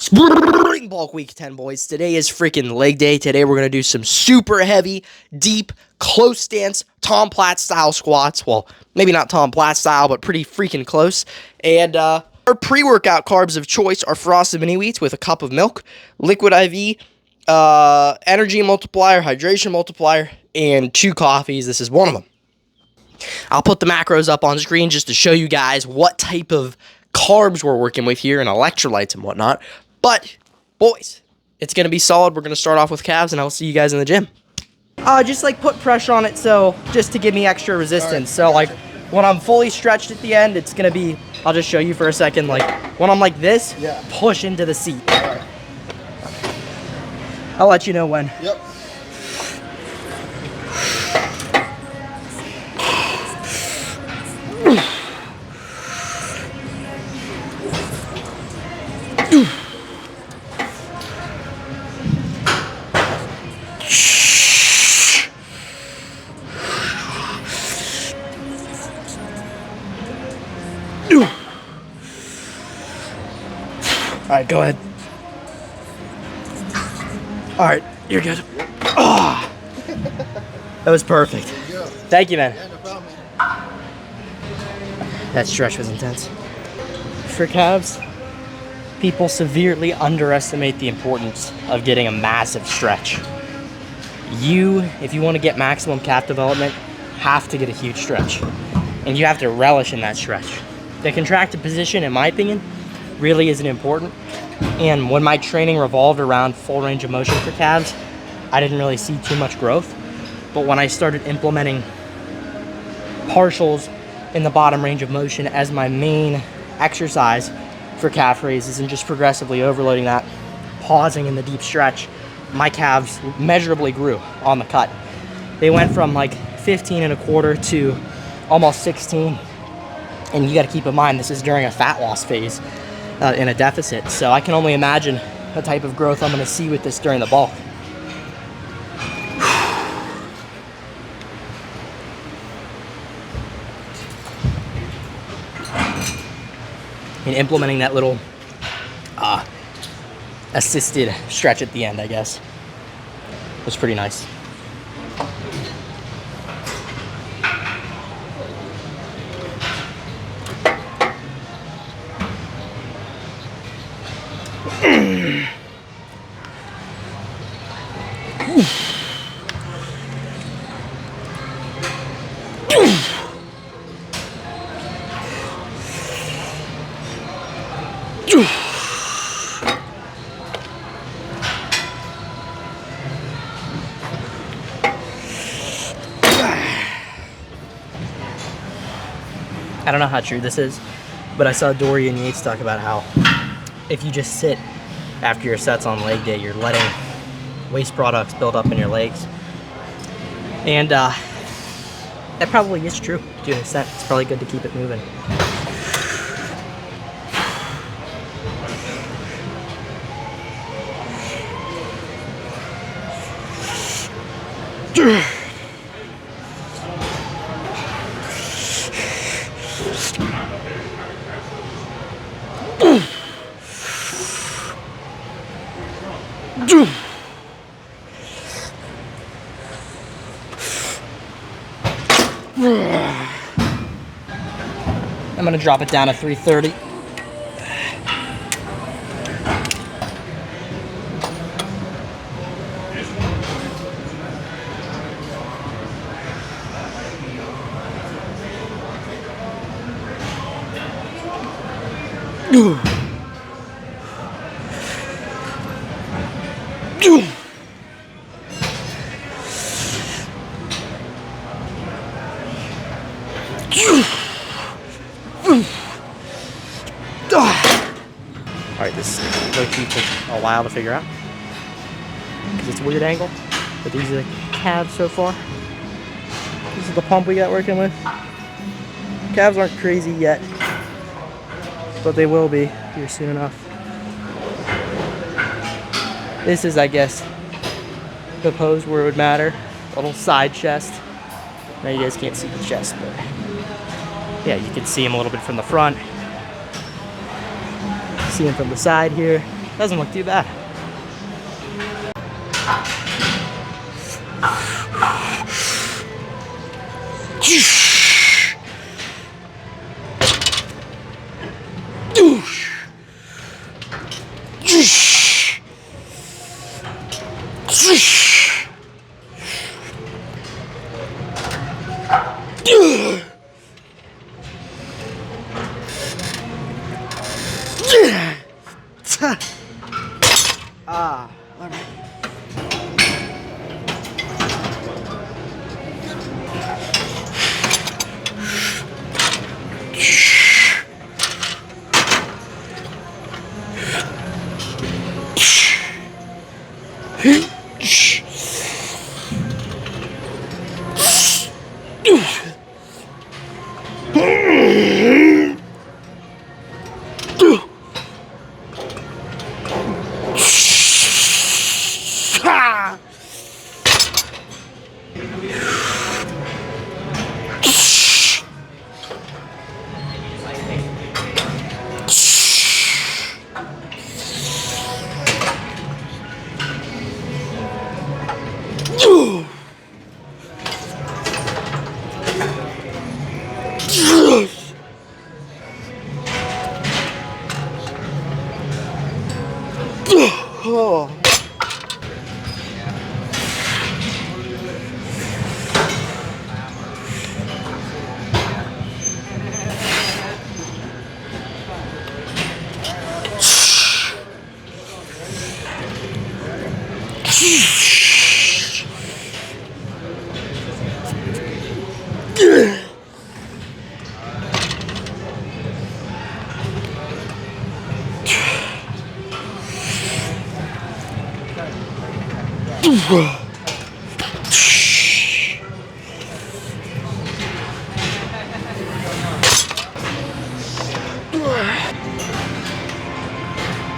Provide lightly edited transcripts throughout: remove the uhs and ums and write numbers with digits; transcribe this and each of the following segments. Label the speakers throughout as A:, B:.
A: Spring bulk week 10, boys. Today is freaking leg day. Today we're going to do some super heavy, deep, close stance, Tom Platt style squats. Well, maybe not Tom Platt style, but pretty freaking close. And our pre-workout carbs of choice are frosted mini wheats with a cup of milk, liquid IV, energy multiplier, hydration multiplier, and 2 coffees. This is one of them. I'll put the macros up on screen just to show you guys what type of carbs we're working with here and electrolytes and whatnot. But, boys, it's going to be solid. We're going to start off with calves, and I'll see you guys in the gym. Just, like, put pressure on it, so just to give me extra resistance. So, like, when I'm fully stretched at the end, it's going to be, I'll just show you for a second, like, when I'm like this, push into the seat. I'll let you know when.
B: Yep.
A: All right, go ahead. All right, you're good. Oh, that was perfect. Thank you, man. That stretch was intense. For calves, people severely underestimate the importance of getting a massive stretch. If you want to get maximum calf development, have to get a huge stretch. And you have to relish in that stretch. The contracted position, in my opinion, really isn't important. And when my training revolved around full range of motion for calves, I didn't really see too much growth. But when I started implementing partials in the bottom range of motion as my main exercise for calf raises and just progressively overloading that, pausing in the deep stretch, my calves measurably grew on the cut. They went from like 15.25 to almost 16. And you got to keep in mind, this is during a fat loss phase in a deficit. So I can only imagine the type of growth I'm going to see with this during the bulk. And implementing that little assisted stretch at the end, I guess, was pretty nice. I don't know how true this is, but I saw Dorian Yates talk about how if you just sit after your sets on leg day, you're letting waste products build up in your legs. And that probably is true to an extent. It's probably good to keep it moving. I'm gonna drop it down to 330. Alright, this really took a while to figure out because it's a weird angle, but these are the calves so far. This is the pump we got working with. Calves aren't crazy yet, but they will be here soon enough. This is, I guess, the pose where it would matter. A little side chest. Now you guys can't see the chest, but yeah, you can see him a little bit from the front. See him from the side here. Doesn't look too bad. Ah, all right. Oh.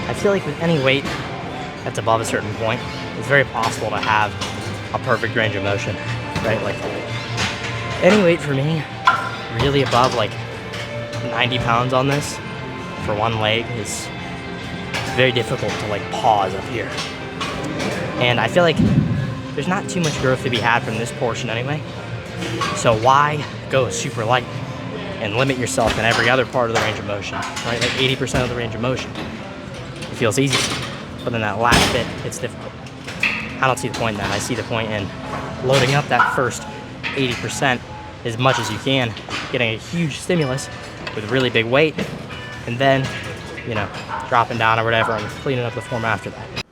A: I feel like with any weight that's above a certain point, it's very possible to have a perfect range of motion, right? Like any weight for me, really above like 90 pounds on this for one leg is very difficult to like pause up here. And I feel like there's not too much growth to be had from this portion anyway. So why go super light and limit yourself in every other part of the range of motion, right? Like 80% of the range of motion. It feels easy, but then that last bit, it's difficult. I don't see the point in that. I see the point in loading up that first 80% as much as you can, getting a huge stimulus with really big weight, and then, you know, dropping down or whatever and cleaning up the form after that.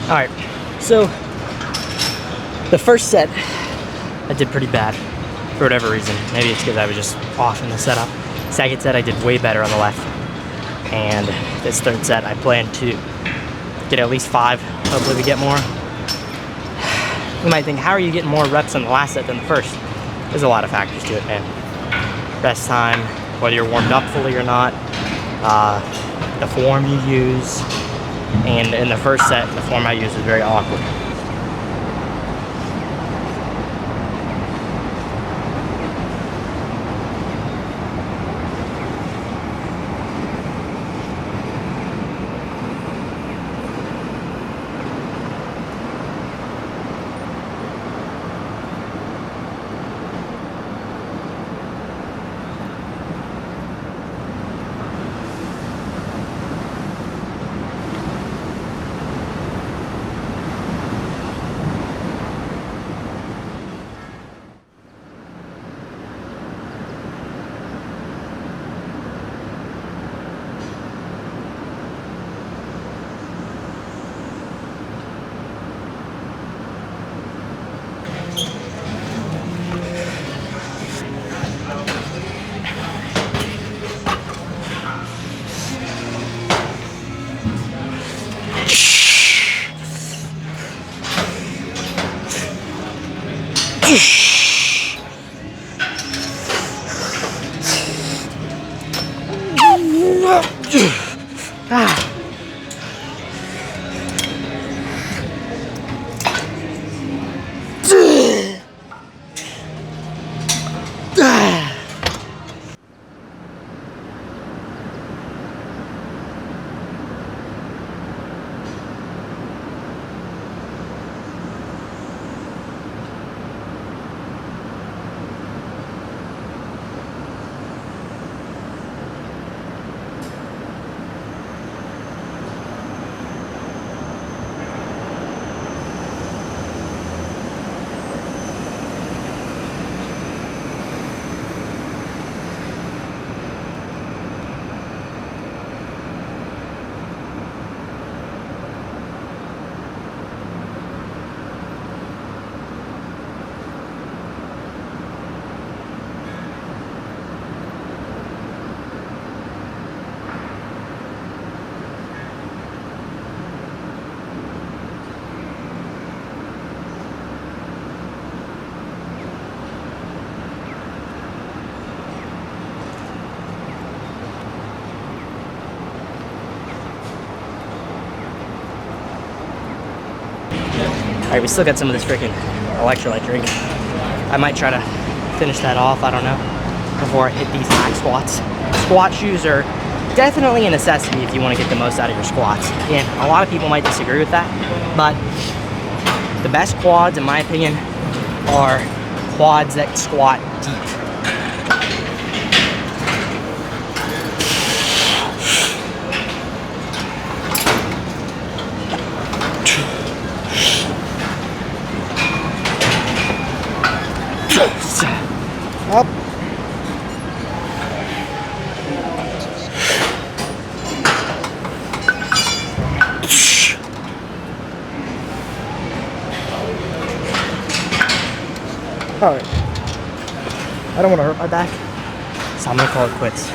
A: All right, so the first set I did pretty bad for whatever reason. Maybe it's because I was just off in the setup. Second set I did way better on the left. And this third set I plan to get at least 5. Hopefully we get more. You might think, how are you getting more reps on the last set than the first? There's a lot of factors to it, man. Rest time, whether you're warmed up fully or not, the form you use, and in the first set, the form I used was very awkward. Ah. Alright, we still got some of this freaking electrolyte drink. I might try to finish that off, I don't know, before I hit these hack squats. Squat shoes are definitely a necessity if you want to get the most out of your squats. And a lot of people might disagree with that, but the best quads, in my opinion, are quads that squat deep. Up. Alright. I don't want to hurt my back, so I'm going to call it quits.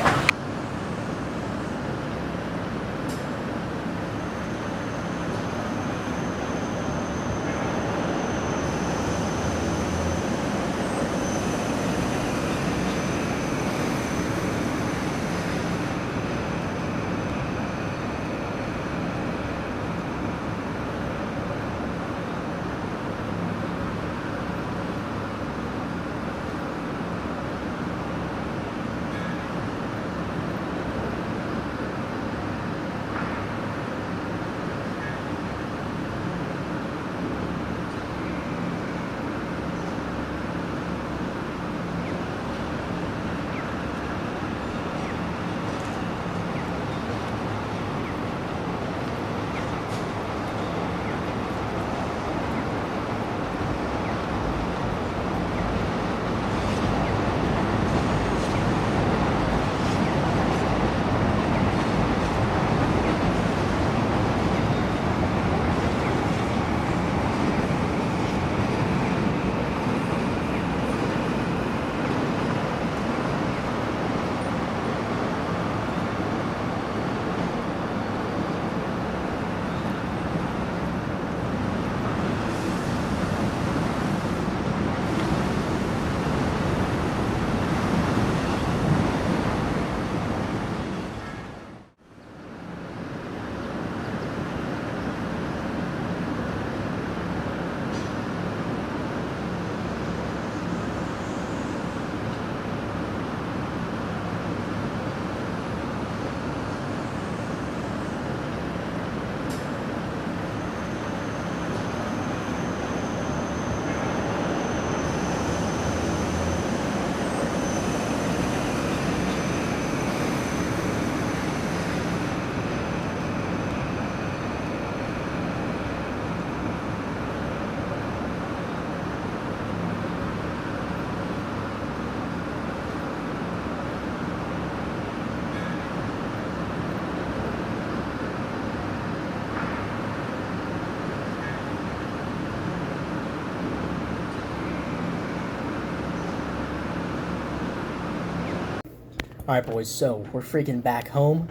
A: Alright boys, so we're freaking back home.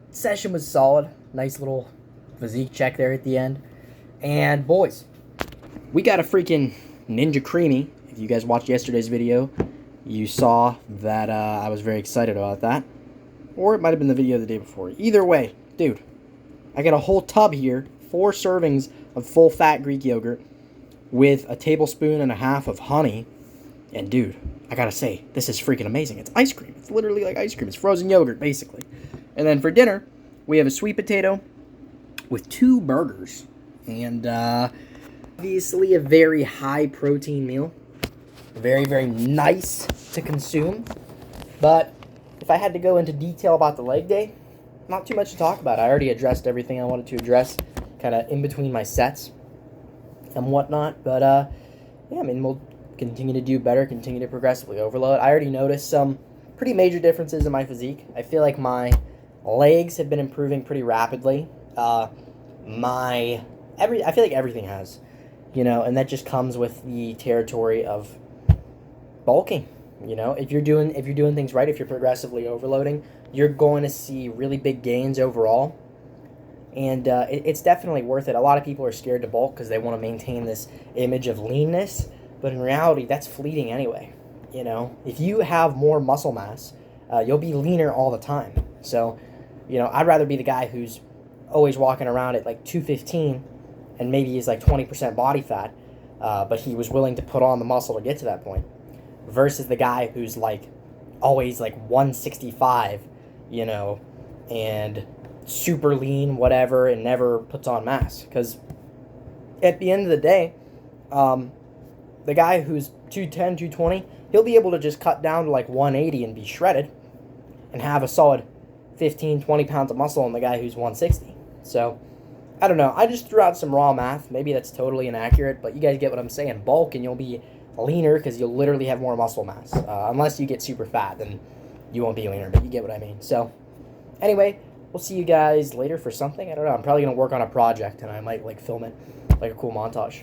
A: Session was solid. Nice little physique check there at the end. And boys, we got a freaking Ninja Creami. If you guys watched yesterday's video, you saw that I was very excited about that. Or it might have been the video the day before. Either way, dude, I got a whole tub here, 4 servings of full-fat Greek yogurt with a tablespoon and a half of honey. And dude, I gotta say, this is freaking amazing. It's ice cream. It's literally like ice cream. It's frozen yogurt, basically. And then for dinner, we have a sweet potato with 2 burgers. And obviously a very high protein meal. Very, very nice to consume. But if I had to go into detail about the leg day, not too much to talk about. I already addressed everything I wanted to address kind of in between my sets and whatnot. But yeah, I mean, we'll continue to do better, continue to progressively overload. I already noticed some pretty major differences in my physique. I feel like my legs have been improving pretty rapidly. I feel like everything has, you know, and that just comes with the territory of bulking. You know, if you're doing things right, if you're progressively overloading, you're going to see really big gains overall. And it's definitely worth it. A lot of people are scared to bulk because they want to maintain this image of leanness. But in reality, that's fleeting anyway. You know, if you have more muscle mass, you'll be leaner all the time. So, you know, I'd rather be the guy who's always walking around at like 215 and maybe he's like 20% body fat, but he was willing to put on the muscle to get to that point, versus the guy who's like always like 165, you know, and super lean, whatever, and never puts on mass. Because at the end of the day, the guy who's 210, 220, he'll be able to just cut down to like 180 and be shredded and have a solid 15, 20 pounds of muscle on the guy who's 160. So, I don't know. I just threw out some raw math. Maybe that's totally inaccurate, but you guys get what I'm saying. Bulk and you'll be leaner because you'll literally have more muscle mass. Unless you get super fat, then you won't be leaner, but you get what I mean. So, anyway, we'll see you guys later for something. I don't know. I'm probably going to work on a project, and I might like film it like a cool montage.